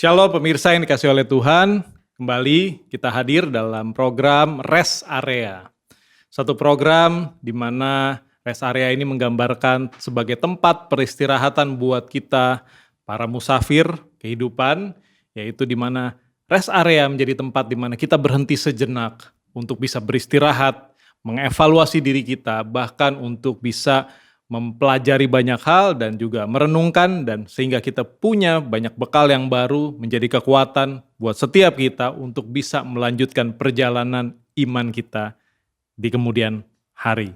Shalom pemirsa yang dikasih oleh Tuhan, kembali kita hadir dalam program Rest Area. Satu program di mana Rest Area ini menggambarkan sebagai tempat peristirahatan buat kita, para musafir kehidupan, yaitu di mana Rest Area menjadi tempat di mana kita berhenti sejenak untuk bisa beristirahat, mengevaluasi diri kita, bahkan untuk bisa mempelajari banyak hal dan juga merenungkan, dan sehingga kita punya banyak bekal yang baru menjadi kekuatan buat setiap kita untuk bisa melanjutkan perjalanan iman kita di kemudian hari.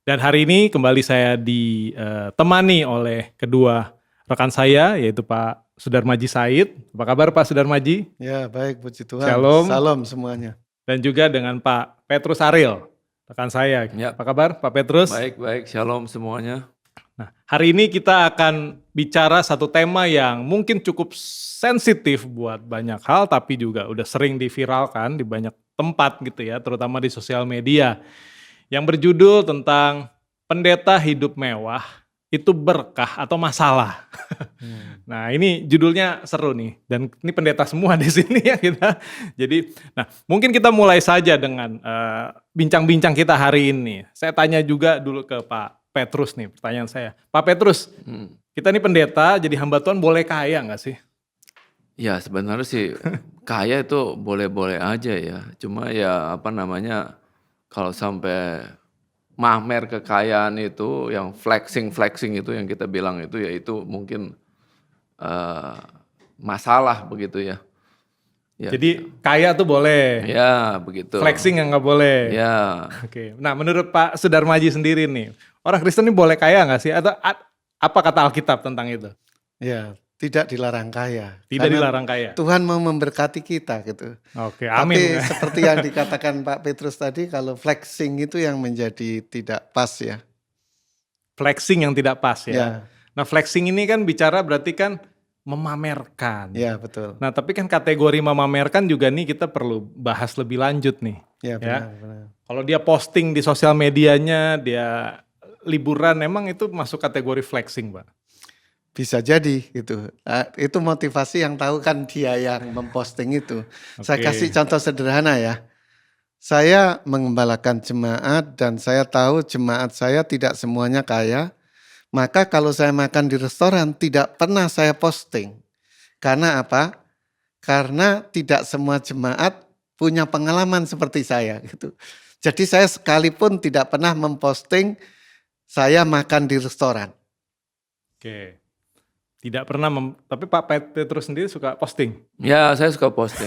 Dan hari ini kembali saya ditemani oleh kedua rekan saya, yaitu Pak Sudarmaji Said. Apa kabar Pak Sudarmaji? Ya baik, puji Tuhan. Shalom. Salam semuanya. Dan juga dengan Pak Petrus Ariel, rekan saya. Ya. Apa kabar Pak Petrus? Baik, shalom semuanya. Nah, hari ini kita akan bicara satu tema yang mungkin cukup sensitif buat banyak hal, tapi juga udah sering diviralkan di banyak tempat gitu ya, terutama di sosial media. Yang berjudul tentang pendeta hidup mewah, itu berkah atau masalah? Nah, ini judulnya seru nih, dan ini pendeta semua di sini ya kita. Jadi, nah mungkin kita mulai saja dengan bincang-bincang kita hari ini. Saya tanya juga dulu ke Pak Petrus nih, pertanyaan saya. Pak Petrus, kita ini pendeta, jadi hamba Tuhan boleh kaya nggak sih? Ya sebenarnya sih kaya itu boleh-boleh aja ya. Cuma ya kalau sampai mamer kekayaan itu, yang flexing itu yang kita bilang itu ya itu mungkin masalah begitu ya. Ya. Jadi kaya tuh boleh, Ya begitu. flexing yang nggak boleh. Ya. Oke. Nah, menurut Pak Sudarmaji sendiri nih, orang Kristen ini boleh kaya nggak sih? Atau apa kata Alkitab tentang itu? Ya, tidak dilarang kaya. Tidak Karena dilarang kaya. Tuhan mau memberkati kita gitu. Oke, amin. Tapi seperti yang dikatakan Pak Petrus tadi, kalau flexing itu yang menjadi tidak pas ya. Flexing yang tidak pas ya. Ya, Nah, flexing ini kan bicara berarti kan memamerkan. ya betul. Nah, tapi kan kategori memamerkan juga nih kita perlu bahas lebih lanjut nih. Ya Ya. benar. Kalau dia posting di sosial medianya, dia liburan, emang itu masuk kategori flexing, Pak? Bisa jadi gitu. Itu motivasi yang tahu kan dia yang memposting itu. Saya Oke. kasih contoh sederhana ya. Saya mengembalakan jemaat dan saya tahu jemaat saya tidak semuanya kaya. Maka kalau saya makan di restoran tidak pernah saya posting. Karena apa? Karena tidak semua jemaat punya pengalaman seperti saya gitu. Jadi saya sekalipun tidak pernah memposting saya makan di restoran. Oke. Tidak pernah, tapi Pak Petrus sendiri suka posting. Ya saya suka posting.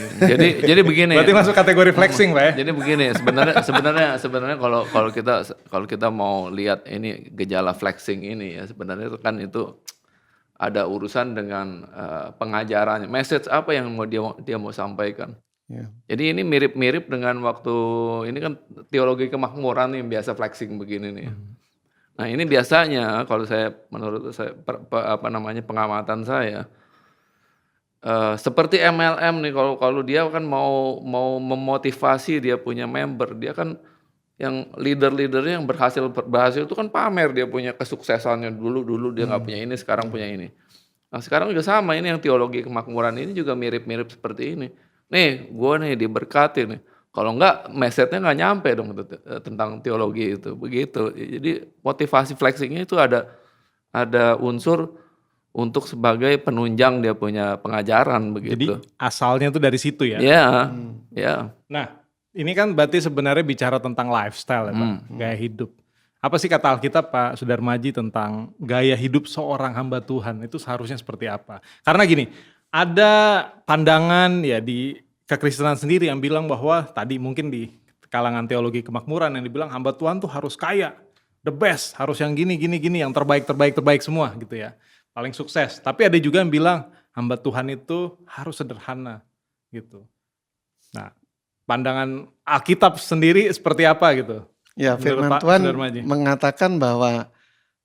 Jadi begini. Berarti masuk kategori flexing, Pak ya? Jadi begini, sebenarnya kalau kita mau lihat ini gejala flexing ini ya, sebenarnya itu kan itu ada urusan dengan pengajarannya, message apa yang dia mau sampaikan. Ya. Jadi ini mirip-mirip dengan waktu ini kan teologi kemakmuran yang biasa flexing begini nih. Nah ini biasanya kalau menurut saya pengamatan saya. Seperti MLM nih, kalau dia kan mau memotivasi dia punya member, dia kan yang leader-leadernya yang berhasil itu kan pamer dia punya kesuksesannya, dulu dia nggak punya ini, sekarang punya ini. Nah sekarang juga sama, ini yang teologi kemakmuran ini juga mirip-mirip seperti ini. Nih gue nih diberkati nih, kalau nggak message-nya nggak nyampe dong tentang teologi itu, begitu. Jadi motivasi flexingnya itu ada unsur untuk sebagai penunjang dia punya pengajaran begitu. Jadi asalnya tuh dari situ ya? Ya, ya. Nah, ini kan berarti sebenarnya bicara tentang lifestyle ya Pak, gaya hidup. Apa sih kata Alkitab Pak Sudarmaji tentang gaya hidup seorang hamba Tuhan itu seharusnya seperti apa? Karena gini, ada pandangan ya di kekristenan sendiri yang bilang bahwa tadi mungkin di kalangan teologi kemakmuran yang dibilang hamba Tuhan tuh harus kaya, the best, harus yang gini, yang terbaik semua gitu ya. Paling sukses. Tapi ada juga yang bilang hamba Tuhan itu harus sederhana gitu. Nah, pandangan Alkitab sendiri seperti apa gitu? Ya, firman Pak Tuhan Sudarmaji mengatakan bahwa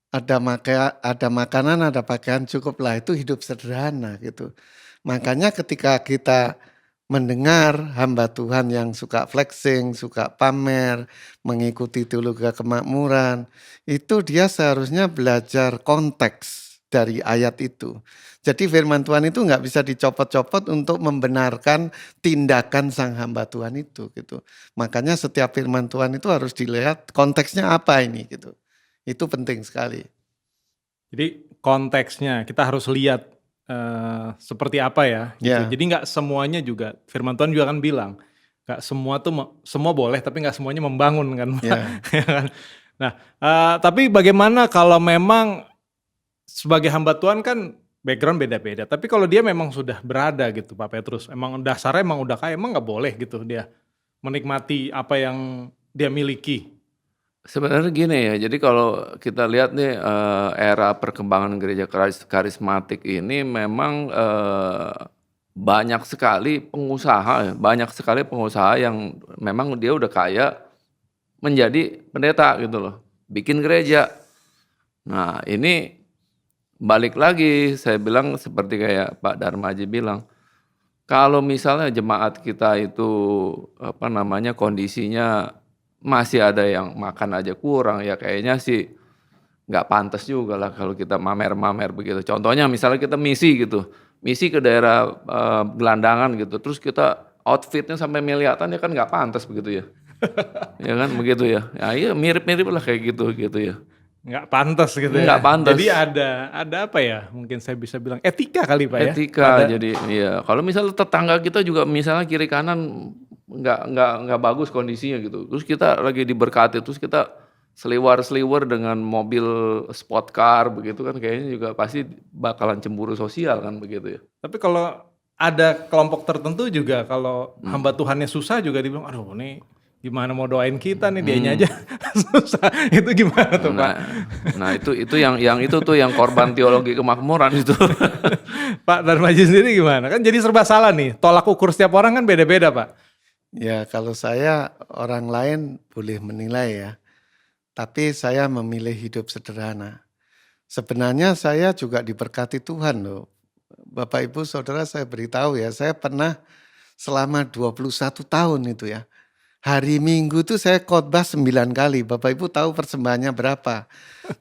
ada makanan, ada pakaian cukuplah, itu hidup sederhana gitu. Makanya ketika kita mendengar hamba Tuhan yang suka flexing, suka pamer, mengikuti teologi kemakmuran, itu dia seharusnya belajar konteks dari ayat itu. Jadi firman Tuhan itu nggak bisa dicopot-copot untuk membenarkan tindakan sang hamba Tuhan itu gitu. Makanya setiap firman Tuhan itu harus dilihat konteksnya apa ini gitu. Itu penting sekali. Jadi konteksnya kita harus lihat seperti apa ya gitu. Ya. Jadi nggak semuanya juga, firman Tuhan juga kan bilang, nggak semua tuh semua boleh tapi nggak semuanya membangun kan, Pak. Ya. Ya kan? Nah, tapi bagaimana kalau memang sebagai hamba Tuhan kan background beda-beda. Tapi kalau dia memang sudah berada gitu Pak Petrus, emang dasarnya emang udah kaya, emang nggak boleh gitu dia menikmati apa yang dia miliki. Sebenarnya gini ya, jadi kalau kita lihat nih era perkembangan gereja karismatik ini memang banyak sekali pengusaha, banyak sekali pengusaha yang memang dia udah kaya menjadi pendeta gitu loh, bikin gereja. Nah ini balik lagi saya bilang seperti kayak Pak Darmaji bilang, kalau misalnya jemaat kita itu kondisinya masih ada yang makan aja kurang, ya kayaknya sih nggak pantas juga lah kalau kita mamer-mamer begitu. Contohnya misalnya kita misi gitu, misi ke daerah gelandangan gitu, terus kita outfitnya sampai miliatan ya kan nggak pantas begitu ya. Ya kan begitu ya. Ya iya mirip-mirip lah kayak gitu ya. Nggak pantas gitu ya. Nggak pantas. Jadi ada apa ya? Mungkin saya bisa bilang etika kali Pak ya. Etika jadi iya. Kalau misalnya tetangga kita juga misalnya kiri kanan nggak bagus kondisinya gitu. Terus kita lagi diberkati terus kita seliwar-seliwar dengan mobil sport car begitu kan kayaknya juga pasti bakalan cemburu sosial kan begitu ya. Tapi kalau ada kelompok tertentu juga kalau hamba Tuhannya susah juga dibilang, aduh nih gimana mau doain kita nih dianya aja susah. Itu gimana tuh Pak? Nah itu yang korban teologi kemakmuran itu. Pak Darmaji sendiri gimana? Kan jadi serba salah nih. Tolak ukur setiap orang kan beda-beda Pak. Ya kalau saya orang lain boleh menilai ya. Tapi saya memilih hidup sederhana. Sebenarnya saya juga diberkati Tuhan loh. Bapak Ibu Saudara saya beritahu ya, saya pernah selama 21 tahun itu ya. Hari Minggu tuh saya khotbah 9 kali. Bapak Ibu tahu persembahannya berapa.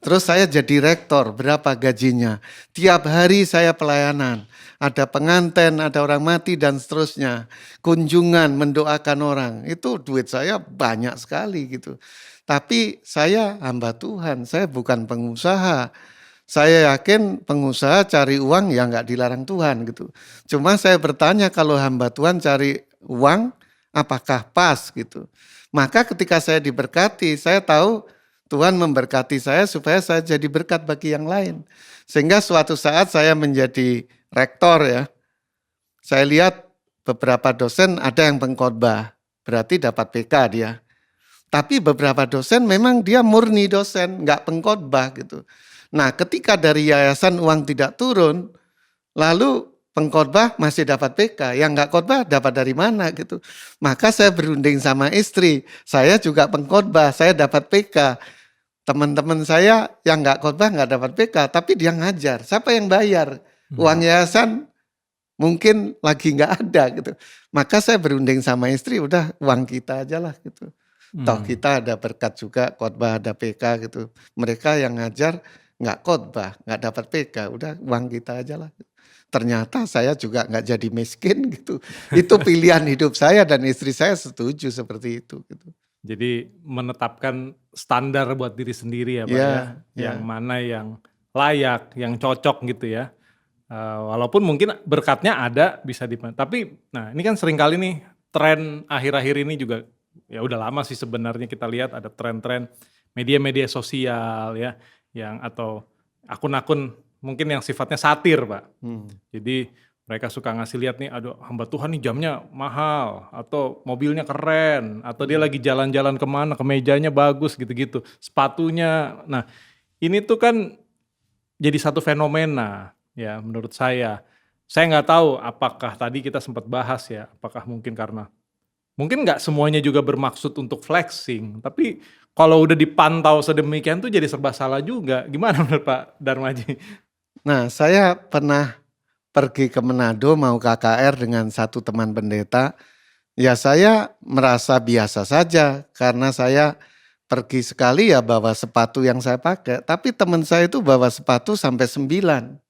Terus saya jadi rektor, berapa gajinya. Tiap hari saya pelayanan. Ada pengantin, ada orang mati dan seterusnya. Kunjungan, mendoakan orang. Itu duit saya banyak sekali gitu. Tapi saya hamba Tuhan, saya bukan pengusaha. Saya yakin pengusaha cari uang ya nggak dilarang Tuhan gitu. Cuma saya bertanya kalau hamba Tuhan cari uang, apakah pas gitu. Maka ketika saya diberkati, saya tahu Tuhan memberkati saya supaya saya jadi berkat bagi yang lain. Sehingga suatu saat saya menjadi rektor ya. Saya lihat beberapa dosen ada yang pengkhotbah, berarti dapat PK dia. Tapi beberapa dosen memang dia murni dosen, nggak pengkhotbah gitu. Nah ketika dari yayasan uang tidak turun, lalu pengkhotbah masih dapat PK, yang nggak khotbah dapat dari mana gitu. Maka saya berunding sama istri, saya juga pengkhotbah, saya dapat PK. Teman-teman saya yang nggak khotbah nggak dapat PK, tapi dia ngajar. Siapa yang bayar? Uang yayasan mungkin lagi nggak ada gitu. Maka saya berunding sama istri, udah uang kita aja lah gitu. Toh kita ada berkat juga, khotbah ada PK gitu. Mereka yang ngajar nggak khotbah, nggak dapat PK, udah uang kita aja lah. Ternyata saya juga nggak jadi miskin gitu. Itu pilihan hidup saya dan istri saya setuju seperti itu gitu. Jadi menetapkan standar buat diri sendiri ya Pak Ya, ya. Yang mana yang layak, yang cocok gitu ya. Walaupun mungkin berkatnya ada bisa tapi nah ini kan seringkali nih tren akhir-akhir ini juga ya udah lama sih sebenarnya kita lihat ada tren-tren media-media sosial ya yang atau akun-akun mungkin yang sifatnya satir Pak. Jadi mereka suka ngasih lihat nih, aduh hamba Tuhan nih jamnya mahal atau mobilnya keren atau dia lagi jalan-jalan kemana kemejanya bagus gitu-gitu sepatunya. Nah ini tuh kan jadi satu fenomena ya menurut saya. Saya nggak tahu apakah tadi kita sempat bahas ya, apakah mungkin karena mungkin nggak semuanya juga bermaksud untuk flexing, tapi kalau udah dipantau sedemikian tuh jadi serba salah juga. Gimana menurut Pak Darmaji? Nah saya pernah pergi ke Manado mau KKR dengan satu teman pendeta. Ya saya merasa biasa saja karena saya pergi sekali ya bawa sepatu yang saya pakai. Tapi teman saya itu bawa sepatu sampai 9.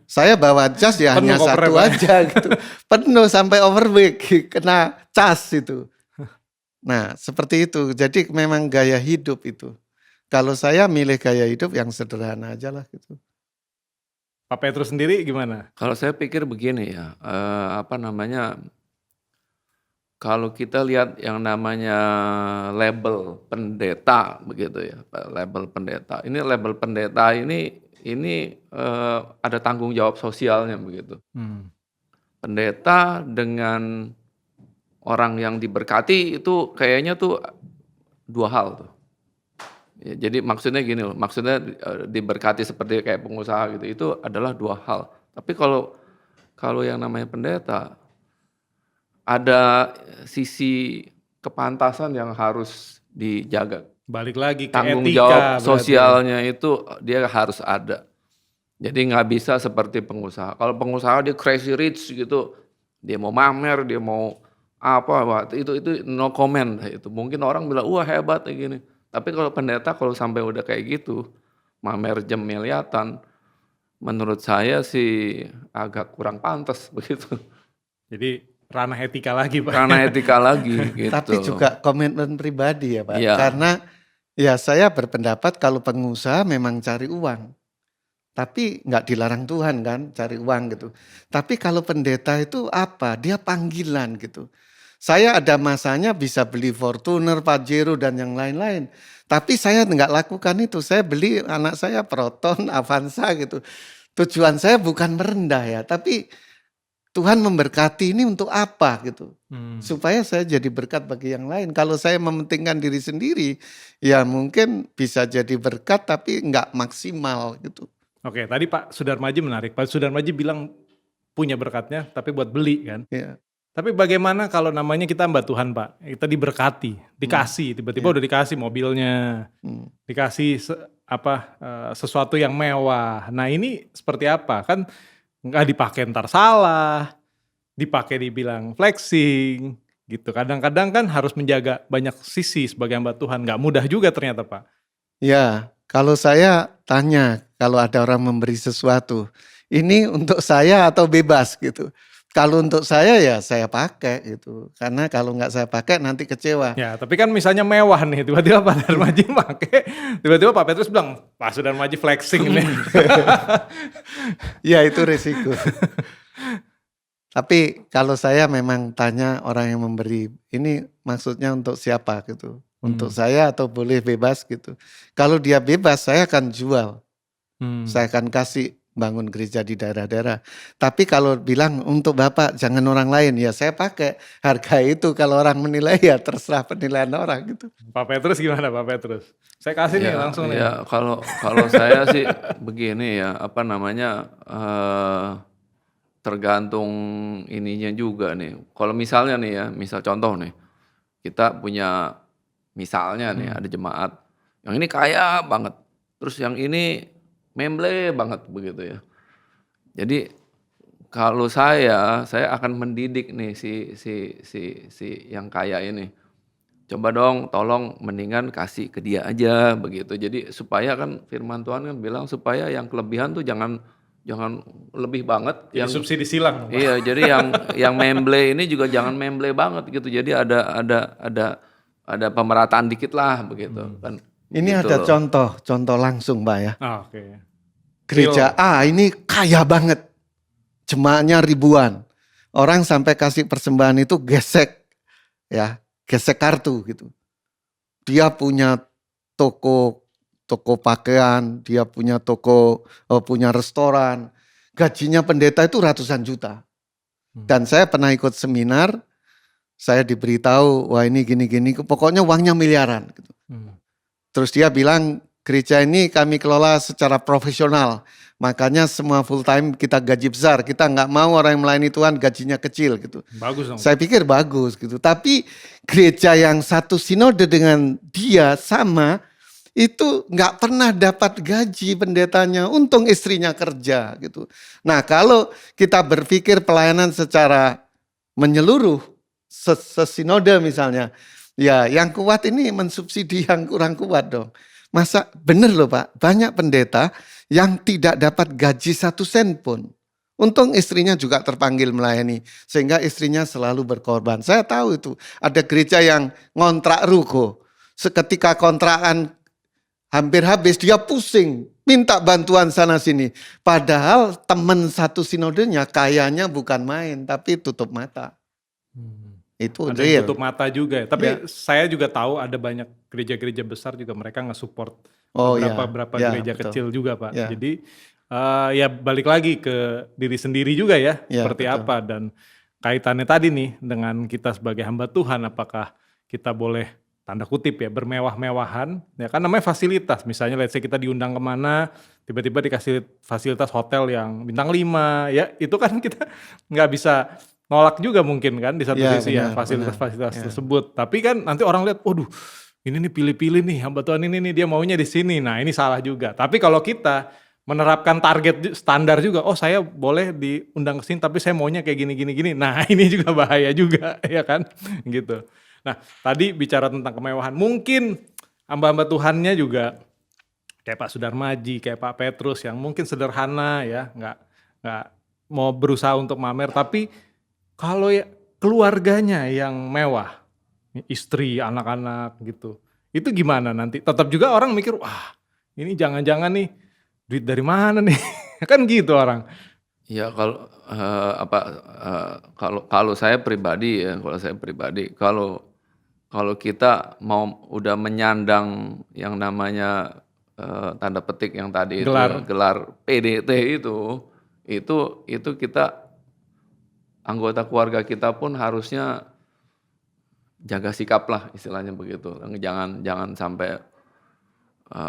Saya bawa jas ya Penuh hanya kopernya, satu Pak. aja gitu. Penuh sampai overweight, kena cas itu. Nah seperti itu, jadi memang gaya hidup itu. Kalau saya milih gaya hidup yang sederhana aja lah gitu. Pak Petrus sendiri gimana? Kalau saya pikir begini ya, apa namanya, kalau kita lihat yang namanya label pendeta begitu ya, label pendeta. Ini label pendeta ini ada tanggung jawab sosialnya begitu. Pendeta dengan orang yang diberkati itu kayaknya tuh 2 hal tuh. Ya, jadi maksudnya gini loh, maksudnya diberkati seperti kayak pengusaha gitu, itu adalah 2 hal. Tapi kalau yang namanya pendeta, ada sisi kepantasan yang harus dijaga. Balik lagi ke Tanggung etika jawab berarti. sosialnya itu dia harus ada. Jadi nggak bisa seperti pengusaha. Kalau pengusaha dia crazy rich gitu, dia mau mamer, dia mau apa, wah, itu no comment itu. Mungkin orang bilang wah hebat kayak gini. Tapi kalau pendeta kalau sampai udah kayak gitu, mamer jam miliatan, menurut saya sih agak kurang pantas begitu. Jadi ranah etika lagi, Pak. Karena etika lagi gitu. Tapi juga komitmen pribadi ya Pak. Iya. Karena ya saya berpendapat kalau pengusaha memang cari uang. Tapi nggak dilarang Tuhan kan cari uang gitu. Tapi kalau pendeta itu apa? Dia panggilan gitu. Saya ada masanya bisa beli Fortuner, Pajero dan yang lain-lain. Tapi saya nggak lakukan itu. Saya beli anak saya Proton, Avanza gitu. Tujuan saya bukan merendah ya. Tapi Tuhan memberkati ini untuk apa gitu. Supaya saya jadi berkat bagi yang lain. Kalau saya mementingkan diri sendiri, ya mungkin bisa jadi berkat tapi nggak maksimal gitu. Oke, tadi Pak Sudarmaji menarik. Pak Sudarmaji bilang punya berkatnya tapi buat beli kan. Ya. Tapi bagaimana kalau namanya kita hamba Tuhan, Pak? Kita diberkati, dikasih, tiba-tiba udah dikasih mobilnya, dikasih sesuatu yang mewah. Nah ini seperti apa? Kan nggak dipakai ntar salah, dipakai dibilang flexing, gitu. Kadang-kadang kan harus menjaga banyak sisi sebagai hamba Tuhan. Nggak mudah juga ternyata, Pak. Ya, kalau saya tanya, kalau ada orang memberi sesuatu, ini untuk saya atau bebas gitu. Kalau untuk saya ya saya pakai gitu. Karena kalau nggak saya pakai nanti kecewa. Ya, tapi kan misalnya mewah nih, tiba-tiba Pak Sudarmaji pakai, tiba-tiba Pak Petrus bilang, Pak Sudarmaji flexing nih. Ya itu resiko. Tapi kalau saya memang tanya orang yang memberi, ini maksudnya untuk siapa gitu. Untuk saya atau boleh bebas gitu. Kalau dia bebas saya akan jual. Saya akan kasih bangun gereja di daerah-daerah. Tapi kalau bilang untuk Bapak jangan orang lain, ya saya pakai harga itu. Kalau orang menilai ya terserah penilaian orang gitu. Pak Petrus gimana Pak Petrus? Saya kasih nih langsung nih. Ya kalau saya sih begini ya, apa namanya, tergantung ininya juga nih. Kalau misalnya nih ya, misal contoh nih, kita punya misalnya nih ada jemaat yang ini kaya banget, terus yang ini memble banget begitu ya. Jadi kalau saya akan mendidik nih si yang kaya ini. Coba dong tolong mendingan kasih ke dia aja begitu. Jadi supaya kan firman Tuhan kan bilang supaya yang kelebihan tuh jangan lebih banget. Jadi yang subsidi silang. Pak. Iya, jadi yang memble ini juga jangan memble banget gitu. Jadi ada pemerataan dikit lah begitu kan. Ini gitu ada loh. contoh langsung Pak ya. Oke. Gereja A ini kaya banget. Jemaatnya ribuan. Orang sampai kasih persembahan itu gesek kartu gitu. Dia punya toko pakaian, dia punya punya restoran. Gajinya pendeta itu ratusan juta. Dan saya pernah ikut seminar, saya diberitahu, wah ini gini-gini, pokoknya uangnya miliaran gitu. Terus dia bilang, gereja ini kami kelola secara profesional. Makanya semua full time kita gaji besar. Kita nggak mau orang yang melayani Tuhan gajinya kecil gitu. Bagus dong. Saya pikir bagus gitu. Tapi gereja yang satu sinode dengan dia sama, itu nggak pernah dapat gaji pendetanya. Untung istrinya kerja gitu. Nah kalau kita berpikir pelayanan secara menyeluruh, sesinode misalnya. Ya, yang kuat ini mensubsidi yang kurang kuat dong. Masa bener loh Pak, banyak pendeta yang tidak dapat gaji 1 sen pun. Untung istrinya juga terpanggil melayani, sehingga istrinya selalu berkorban. Saya tahu itu, ada gereja yang ngontrak ruko. Seketika kontrakan hampir habis, dia pusing, minta bantuan sana sini. Padahal teman satu sinodenya kayaknya bukan main, tapi tutup mata. Itu Ada yang real. tutup mata juga ya. Tapi saya juga tahu ada banyak gereja-gereja besar juga mereka nge-support Oh ya, beberapa ya, gereja betul. kecil juga Pak. Ya. Jadi ya balik lagi ke diri sendiri juga ya, Ya, seperti betul. apa. Dan kaitannya tadi nih dengan kita sebagai hamba Tuhan, apakah kita boleh tanda kutip ya bermewah-mewahan, ya kan namanya fasilitas. Misalnya let's say kita diundang kemana, tiba-tiba dikasih fasilitas hotel yang bintang 5, ya itu kan kita nggak bisa nolak juga mungkin kan di satu Ya, sisi ya benar, fasilitas-fasilitas benar. Ya. tersebut. Tapi kan nanti orang lihat, waduh ini nih pilih-pilih nih hamba Tuhan ini nih dia maunya di sini. Nah ini salah juga. Tapi kalau kita menerapkan target standar juga, oh saya boleh diundang ke sini tapi saya maunya kayak gini. Nah ini juga bahaya juga ya kan gitu. Nah tadi bicara tentang kemewahan, mungkin hamba-hamba Tuhannya juga kayak Pak Sudarmaji, kayak Pak Petrus yang mungkin sederhana ya, nggak mau berusaha untuk mamer, tapi kalau ya keluarganya yang mewah, istri, anak-anak gitu, itu gimana nanti? Tetap juga orang mikir, wah ini jangan-jangan nih duit dari mana nih? Kan gitu orang. Ya kalau saya pribadi ya, kalau kita mau udah menyandang yang namanya tanda petik yang tadi itu Gelar. gelar PDT itu kita anggota keluarga kita pun harusnya jaga sikap lah istilahnya begitu. Jangan sampai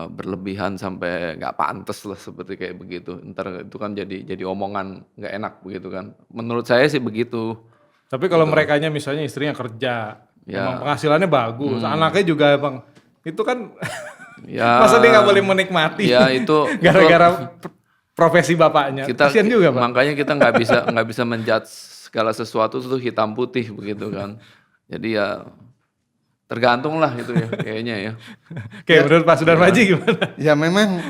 berlebihan sampai nggak pantas lah seperti kayak begitu. Ntar itu kan jadi omongan nggak enak begitu kan. Menurut saya sih begitu. Tapi kalau Gitu. merekanya misalnya istrinya kerja, emang Ya, penghasilannya bagus, anaknya juga emang itu kan ya, masa dia nggak boleh menikmati ya itu gara-gara profesi bapaknya. kita Kasian juga Pak. makanya kita nggak bisa menjudge segala sesuatu itu hitam putih begitu kan. Jadi ya tergantung lah itu ya kayaknya ya. Oke, menurut Pak Sudarmaji gimana? Ya memang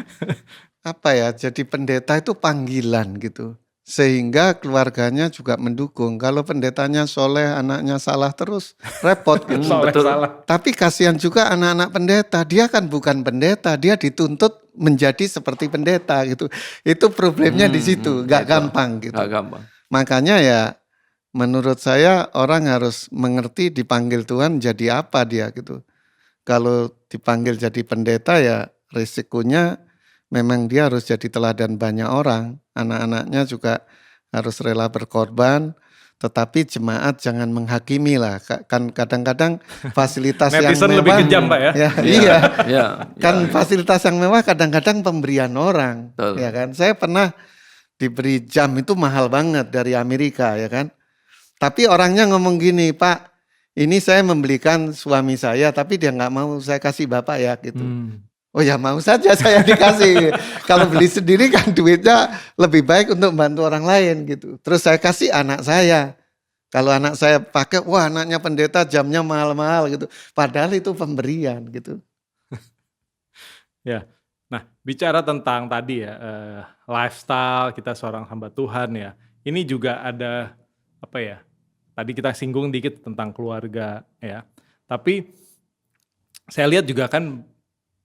apa ya, jadi pendeta itu panggilan gitu. Sehingga keluarganya juga mendukung. Kalau pendetanya soleh, anaknya salah terus, repot gitu. Soleh betul. salah. Tapi kasihan juga anak-anak pendeta, dia kan bukan pendeta, dia dituntut menjadi seperti pendeta gitu. Itu problemnya di situ, gak Itu. gampang gitu. Nggak gampang. Makanya ya menurut saya orang harus mengerti dipanggil Tuhan jadi apa dia gitu. Kalau dipanggil jadi pendeta ya risikonya memang dia harus jadi teladan banyak orang. Anak-anaknya juga harus rela berkorban. Tetapi jemaat jangan menghakimi lah. Kan kadang-kadang fasilitas yang Netizen mewah. lebih kejam Pak ya. Iya. Ya, Kan fasilitas yang mewah kadang-kadang pemberian orang. Betul. Ya kan. Saya pernah diberi jam itu mahal banget dari Amerika ya kan. Tapi orangnya ngomong gini, Pak, ini saya membelikan suami saya, tapi dia nggak mau saya kasih bapak ya gitu. Oh ya mau saja saya dikasih. Kalau beli sendiri kan duitnya lebih baik untuk membantu orang lain gitu. Terus saya kasih anak saya. Kalau anak saya pakai, wah anaknya pendeta jamnya mahal-mahal gitu. Padahal itu pemberian gitu. Ya. Nah, bicara tentang tadi ya lifestyle kita seorang hamba Tuhan ya. Ini juga ada apa ya? Tadi kita singgung dikit tentang keluarga ya. Tapi saya lihat juga kan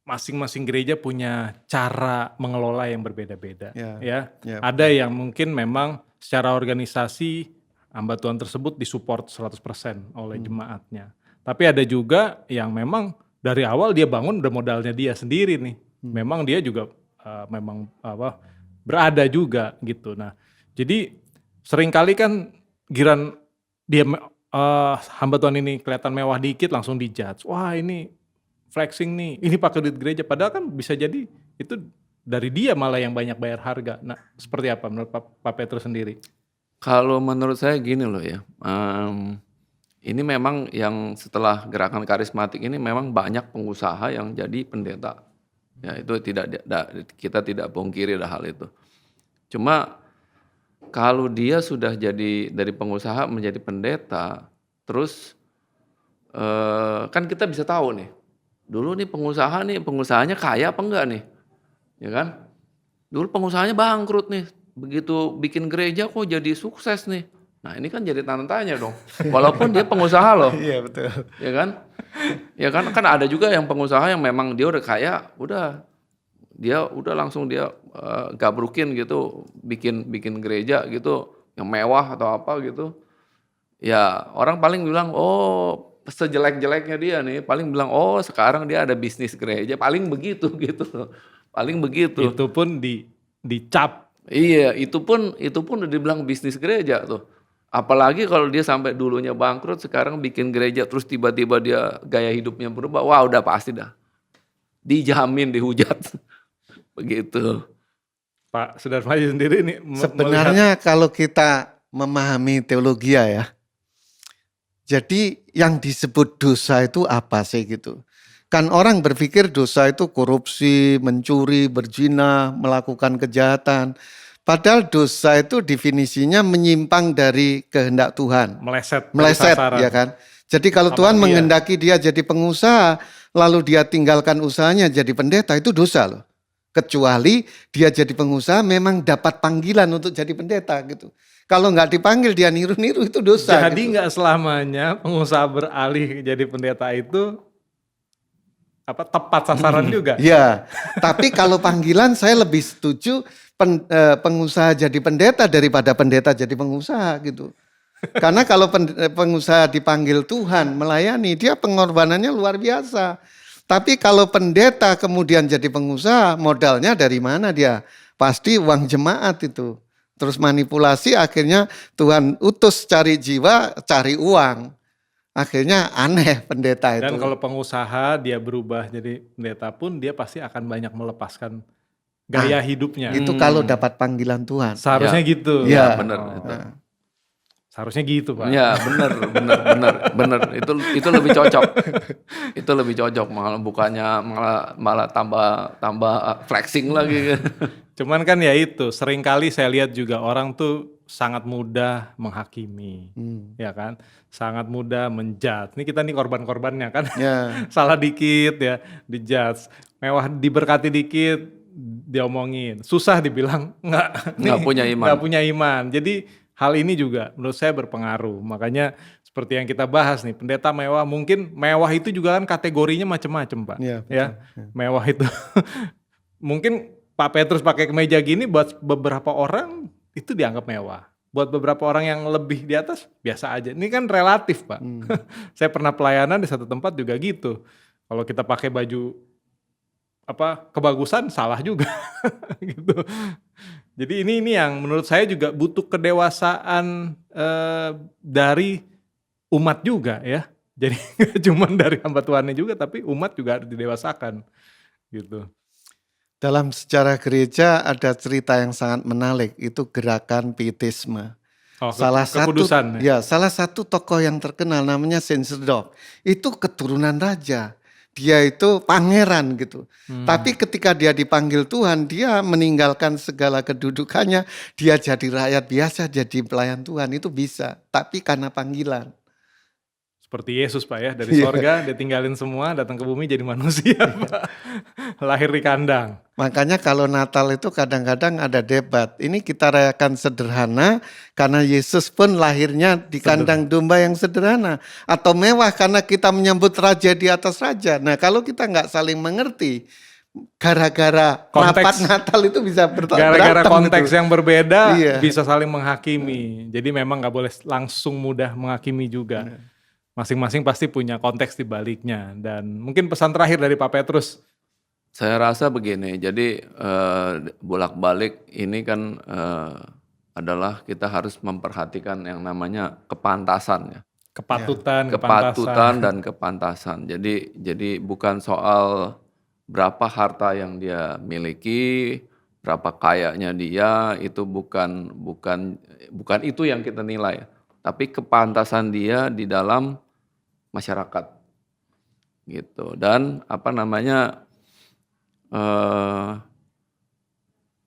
masing-masing gereja punya cara mengelola yang berbeda-beda ya. Ada yang mungkin memang secara organisasi hamba Tuhan tersebut disupport 100% oleh jemaatnya. Tapi ada juga yang memang dari awal dia bangun udah modalnya dia sendiri nih. Memang dia juga memang berada juga gitu. Nah, jadi seringkali kan giran dia hamba Tuhan ini kelihatan mewah dikit langsung dijudge. Wah, ini flexing nih, ini pakai duit gereja. Padahal kan bisa jadi itu dari dia malah yang banyak bayar harga. Nah, seperti apa menurut Pak Petrus sendiri? Kalau menurut saya gini loh ya, ini memang yang setelah gerakan karismatik ini memang banyak pengusaha yang jadi pendeta. Ya itu kita tidak pungkiri hal itu. Cuma kalau dia sudah jadi dari pengusaha menjadi pendeta, terus kan kita bisa tahu nih, dulu nih pengusahanya kaya apa enggak nih, ya kan? Dulu pengusahanya bangkrut nih, begitu bikin gereja kok jadi sukses nih. Nah ini kan jadi tanda tanya dong, walaupun dia pengusaha loh, Iya betul. ya kan? Ya kan, kan ada juga yang pengusaha yang memang dia udah kaya, udah langsung dia gabrukin gitu, bikin gereja gitu, yang mewah atau apa gitu. Ya orang paling bilang, oh sejelek-jeleknya dia nih, paling bilang, oh sekarang dia ada bisnis gereja, paling begitu gitu, paling begitu. Itu pun dicap. Iya, itu pun udah dibilang bisnis gereja tuh. Apalagi kalau dia sampai dulunya bangkrut, sekarang bikin gereja, terus tiba-tiba dia gaya hidupnya berubah, wah udah pasti dah, dijamin dihujat, begitu. Pak Sudarmaji sendiri nih melihat Sebenarnya kalau kita memahami teologi ya, jadi yang disebut dosa itu apa sih gitu. Kan orang berpikir dosa itu korupsi, mencuri, berzina, melakukan kejahatan. Padahal dosa itu definisinya menyimpang dari kehendak Tuhan. meleset dari Meleset sasaran. ya kan. Jadi kalau Sama Tuhan dia. menghendaki dia jadi pengusaha, lalu dia tinggalkan usahanya jadi pendeta, itu dosa loh. Kecuali dia jadi pengusaha memang dapat panggilan untuk jadi pendeta gitu. Kalau nggak dipanggil dia niru-niru itu dosa. Jadi gitu. nggak selamanya pengusaha beralih jadi pendeta itu tepat sasaran juga. Ya, tapi kalau panggilan saya lebih setuju pengusaha jadi pendeta daripada pendeta jadi pengusaha gitu. Karena kalau pengusaha dipanggil Tuhan melayani, dia pengorbanannya luar biasa. Tapi kalau pendeta kemudian jadi pengusaha, modalnya dari mana dia? Pasti uang jemaat itu. Terus manipulasi, akhirnya Tuhan utus cari jiwa, cari uang. Akhirnya aneh pendeta itu. Dan kalau pengusaha dia berubah jadi pendeta pun dia pasti akan banyak melepaskan gaya hidupnya. Itu kalau dapat panggilan Tuhan. Seharusnya gitu. Ya, benar. Oh. Seharusnya gitu, Pak. Ya benar. Itu lebih cocok. Itu lebih cocok, malah tambah flexing lagi. Cuman kan ya itu, seringkali saya lihat juga orang tuh sangat mudah menghakimi, ya kan? Sangat mudah menjudge. Ini kita nih korban-korbannya kan. Ya. Salah dikit ya, dijudge. Mewah diberkati dikit, diomongin. Susah dibilang nggak punya iman. Nggak punya iman. Jadi hal ini juga menurut saya berpengaruh. Makanya seperti yang kita bahas nih, pendeta mewah, mungkin mewah itu juga kan kategorinya macam-macam, Pak. Iya, betul. Ya, mewah itu mungkin Pak Petrus pakai kemeja gini buat beberapa orang itu dianggap mewah. Buat beberapa orang yang lebih di atas biasa aja. Ini kan relatif, Pak. Saya pernah pelayanan di satu tempat juga gitu. Kalau kita pakai baju kebagusan salah juga gitu. Jadi ini yang menurut saya juga butuh kedewasaan dari umat juga ya. Jadi nggak cuma dari hamba Tuhannya juga, tapi umat juga harus didewasakan gitu. Dalam sejarah gereja ada cerita yang sangat menarik, itu gerakan pietisme. Oh, salah kekudusan, salah satu tokoh yang terkenal namanya Saint Sedok. Itu keturunan raja. Dia itu pangeran gitu. Tapi ketika dia dipanggil Tuhan, dia meninggalkan segala kedudukannya, dia jadi rakyat biasa, jadi pelayan Tuhan, itu bisa. Tapi karena panggilan. Seperti Yesus, Pak ya, dari sorga dia tinggalin semua, datang ke bumi jadi manusia, Pak. Lahir di kandang. Makanya kalau Natal itu kadang-kadang ada debat. Ini kita rayakan sederhana karena Yesus pun lahirnya di kandang domba yang sederhana. Atau mewah karena kita menyambut raja di atas raja. Nah kalau kita nggak saling mengerti, gara-gara rapat Natal itu bisa gara-gara konteks gitu. yang berbeda Iya. bisa saling menghakimi. Jadi memang nggak boleh langsung mudah menghakimi juga. Masing-masing pasti punya konteks di baliknya. Dan mungkin pesan terakhir dari Pak Petrus. Saya rasa begini, jadi bolak-balik ini kan adalah kita harus memperhatikan yang namanya kepantasan ya. Kepatutan Dan kepantasan. Jadi bukan soal berapa harta yang dia miliki, berapa kayanya dia, itu bukan itu yang kita nilai. Tapi kepantasan dia di dalam masyarakat gitu. Dan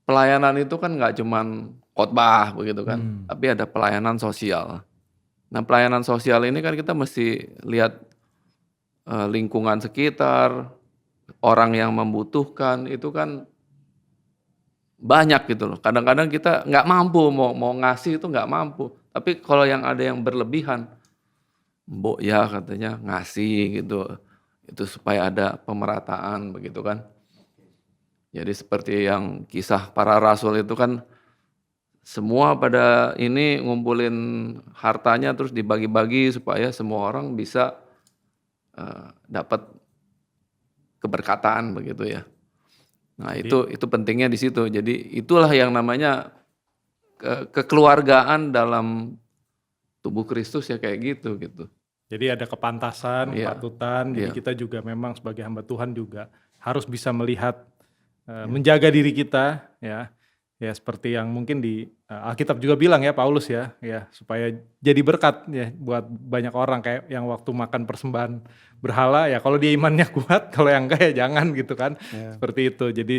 pelayanan itu kan nggak cuman khotbah begitu kan, tapi ada pelayanan sosial. Nah pelayanan sosial ini kan kita mesti lihat lingkungan sekitar, orang yang membutuhkan, itu kan banyak gitu loh. Kadang-kadang kita nggak mampu mau ngasih itu nggak mampu. Tapi kalau yang ada yang berlebihan, "Mbok ya," katanya, "ngasih," gitu. Itu supaya ada pemerataan begitu kan. Jadi seperti yang kisah para rasul itu kan semua pada ini ngumpulin hartanya terus dibagi-bagi supaya semua orang bisa, dapat keberkataan begitu ya. Nah Jadi itu pentingnya di situ. Jadi itulah yang namanya kekeluargaan dalam tubuh Kristus ya kayak gitu, gitu. jadi ada kepantasan, Iya, kepatutan, jadi iya, kita juga memang sebagai hamba Tuhan juga harus bisa melihat, menjaga diri kita ya. Ya seperti yang mungkin di Alkitab juga bilang ya Paulus ya, ya supaya jadi berkat ya buat banyak orang kayak yang waktu makan persembahan berhala ya kalau dia imannya kuat, kalau yang enggak ya jangan gitu kan. Ya. Seperti itu. Jadi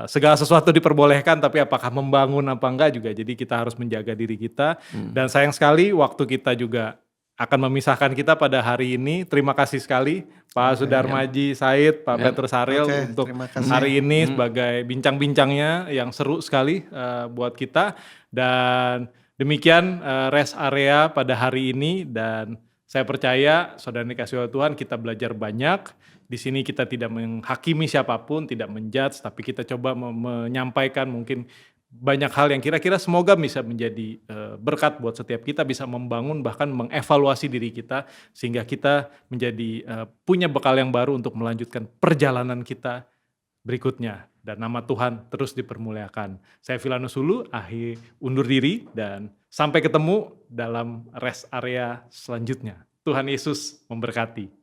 segala sesuatu diperbolehkan tapi apakah membangun apa enggak juga. Jadi kita harus menjaga diri kita dan sayang sekali waktu kita juga akan memisahkan kita pada hari ini. Terima kasih sekali Pak Sudarmaji Said, Pak ya. Petrus Ariel Oke, untuk terima kasih. hari ini sebagai bincang-bincangnya yang seru sekali buat kita. Dan demikian rest area pada hari ini dan saya percaya saudara dikasih oleh Tuhan kita belajar banyak. Di sini kita tidak menghakimi siapapun, tidak menjudge, tapi kita coba menyampaikan mungkin banyak hal yang kira-kira semoga bisa menjadi berkat buat setiap kita, bisa membangun bahkan mengevaluasi diri kita sehingga kita menjadi punya bekal yang baru untuk melanjutkan perjalanan kita berikutnya dan nama Tuhan terus dipermuliakan. Saya Vilanus Hulu, undur diri dan sampai ketemu dalam rest area selanjutnya. Tuhan Yesus memberkati.